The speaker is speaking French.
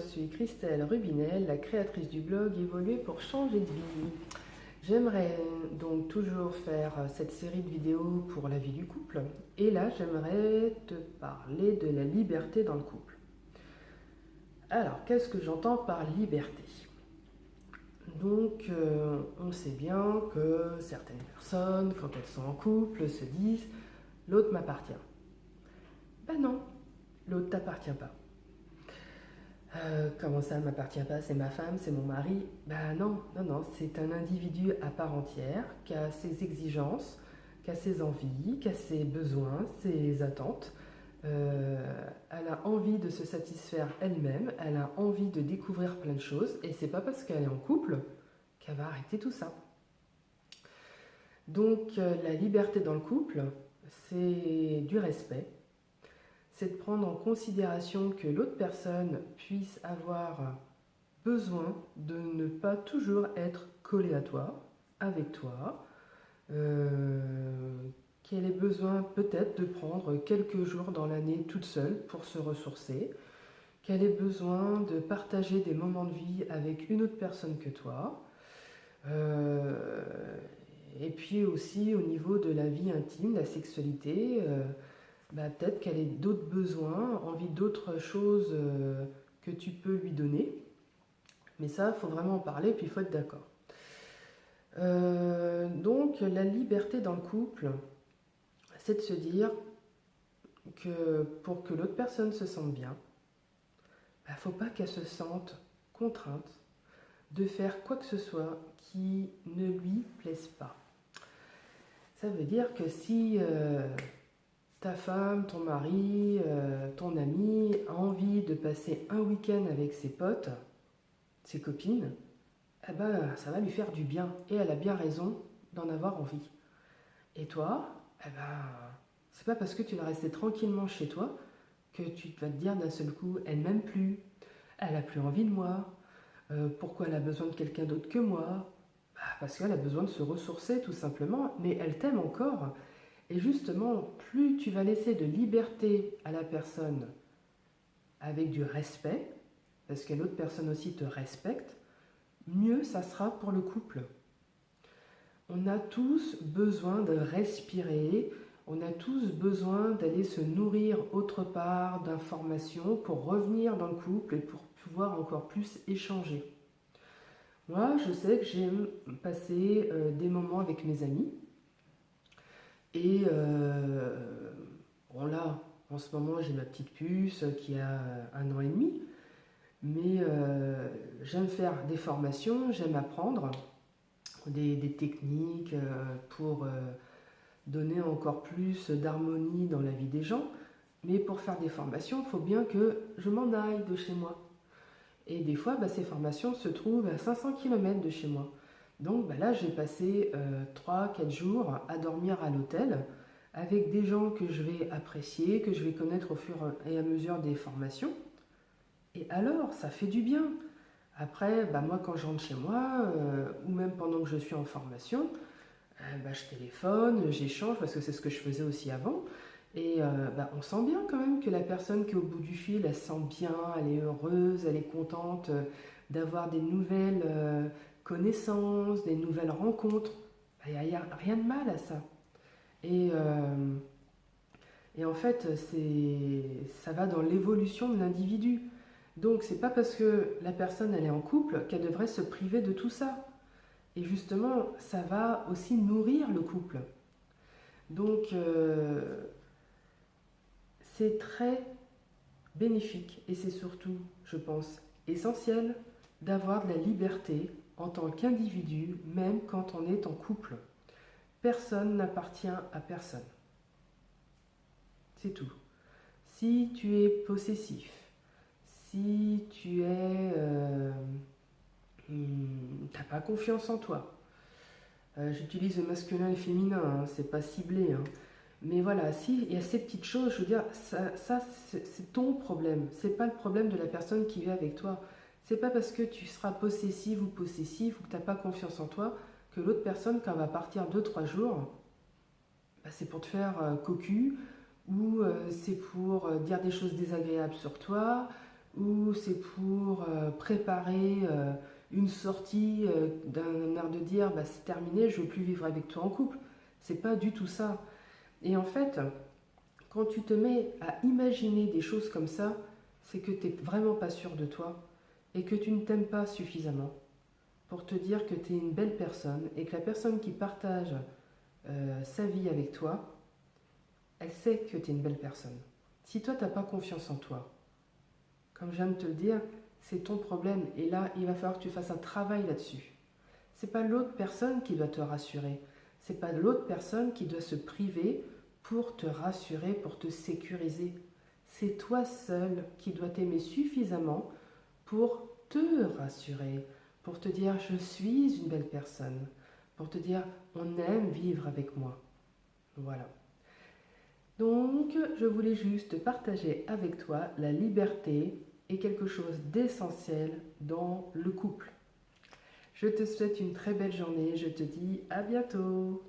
suis Christelle Rubinel, la créatrice du blog Évoluer pour changer de vie. J'aimerais donc toujours faire cette série de vidéos pour la vie du couple. Et là, j'aimerais te parler de la liberté dans le couple. Alors, qu'est-ce que j'entends par liberté? Donc, on sait bien que certaines personnes, quand elles sont en couple, se disent l'autre m'appartient. Ben non, l'autre t'appartient pas. Comment ça ne m'appartient pas, c'est ma femme, c'est mon mari? Ben non, non, non, c'est un individu à part entière qui a ses exigences, qui a ses envies, qui a ses besoins, ses attentes. Elle a envie de se satisfaire elle-même, elle a envie de découvrir plein de choses, et c'est pas parce qu'elle est en couple qu'elle va arrêter tout ça. Donc la liberté dans le couple, c'est du respect, c'est de prendre en considération que l'autre personne puisse avoir besoin de ne pas toujours être collée à toi, avec toi, qu'elle ait besoin peut-être de prendre quelques jours dans l'année toute seule pour se ressourcer, qu'elle ait besoin de partager des moments de vie avec une autre personne que toi, et puis aussi au niveau de la vie intime, la sexualité, peut-être qu'elle ait d'autres besoins, envie d'autres choses que tu peux lui donner. Mais ça, il faut vraiment en parler, puis il faut être d'accord. Donc, la liberté dans le couple, c'est de se dire que pour que l'autre personne se sente bien, il ne faut pas qu'elle se sente contrainte de faire quoi que ce soit qui ne lui plaise pas. Ça veut dire que si ta femme, ton mari, ton ami a envie de passer un week-end avec ses potes, ses copines, eh ben, ça va lui faire du bien. Et elle a bien raison d'en avoir envie. Et toi, eh ben, c'est pas parce que tu vas rester tranquillement chez toi que tu vas te dire d'un seul coup, elle m'aime plus, elle a plus envie de moi, pourquoi elle a besoin de quelqu'un d'autre que moi? Parce qu'elle a besoin de se ressourcer tout simplement, mais elle t'aime encore. Et justement, plus tu vas laisser de liberté à la personne avec du respect, parce que l'autre personne aussi te respecte, mieux ça sera pour le couple. On a tous besoin de respirer, on a tous besoin d'aller se nourrir autre part d'informations pour revenir dans le couple et pour pouvoir encore plus échanger. Moi, je sais que j'aime passer des moments avec mes amis. Et bon là, en ce moment, j'ai ma petite puce qui a 1 an et demi. Mais j'aime faire des formations, j'aime apprendre des techniques pour donner encore plus d'harmonie dans la vie des gens. Mais pour faire des formations, il faut bien que je m'en aille de chez moi. Et des fois, ces formations se trouvent à 500 km de chez moi. Donc là, j'ai passé 3-4 jours à dormir à l'hôtel avec des gens que je vais apprécier, que je vais connaître au fur et à mesure des formations. Et alors, ça fait du bien. Après, moi, quand je rentre chez moi, ou même pendant que je suis en formation, je téléphone, j'échange, parce que c'est ce que je faisais aussi avant. Et on sent bien quand même que la personne qui est au bout du fil, elle se sent bien, elle est heureuse, elle est contente d'avoir des nouvelles connaissances, des nouvelles rencontres. Il n'y a rien de mal à ça. Et, en fait, ça va dans l'évolution de l'individu. Donc, c'est pas parce que la personne elle est en couple qu'elle devrait se priver de tout ça. Et justement, ça va aussi nourrir le couple. Donc, c'est très bénéfique et c'est surtout, je pense, essentiel d'avoir de la liberté en tant qu'individu, même quand on est en couple. Personne n'appartient à personne. C'est tout. Si tu es possessif, si tu es... t'as pas confiance en toi. J'utilise le masculin et le féminin, hein, c'est pas ciblé. Hein. Mais voilà, si il y a ces petites choses, je veux dire, ça c'est ton problème. C'est pas le problème de la personne qui vit avec toi. C'est pas parce que tu seras possessive ou possessif ou que t'as pas confiance en toi que l'autre personne, quand elle va partir 2-3 jours, c'est pour te faire cocu ou c'est pour dire des choses désagréables sur toi ou c'est pour préparer une sortie d'un air de dire bah, c'est terminé, je veux plus vivre avec toi en couple. C'est pas du tout ça. Et en fait, quand tu te mets à imaginer des choses comme ça, c'est que tu n'es vraiment pas sûr de toi et que tu ne t'aimes pas suffisamment pour te dire que tu es une belle personne et que la personne qui partage sa vie avec toi, elle sait que tu es une belle personne. Si toi, tu n'as pas confiance en toi, comme je viens de te le dire, c'est ton problème. Et là, il va falloir que tu fasses un travail là-dessus. C'est pas l'autre personne qui doit te rassurer. C'est pas l'autre personne qui doit se priver pour te rassurer, pour te sécuriser. C'est toi seul qui dois t'aimer suffisamment pour te rassurer, pour te dire je suis une belle personne, pour te dire on aime vivre avec moi. Voilà. Donc, je voulais juste partager avec toi la liberté est quelque chose d'essentiel dans le couple. Je te souhaite une très belle journée, je te dis à bientôt.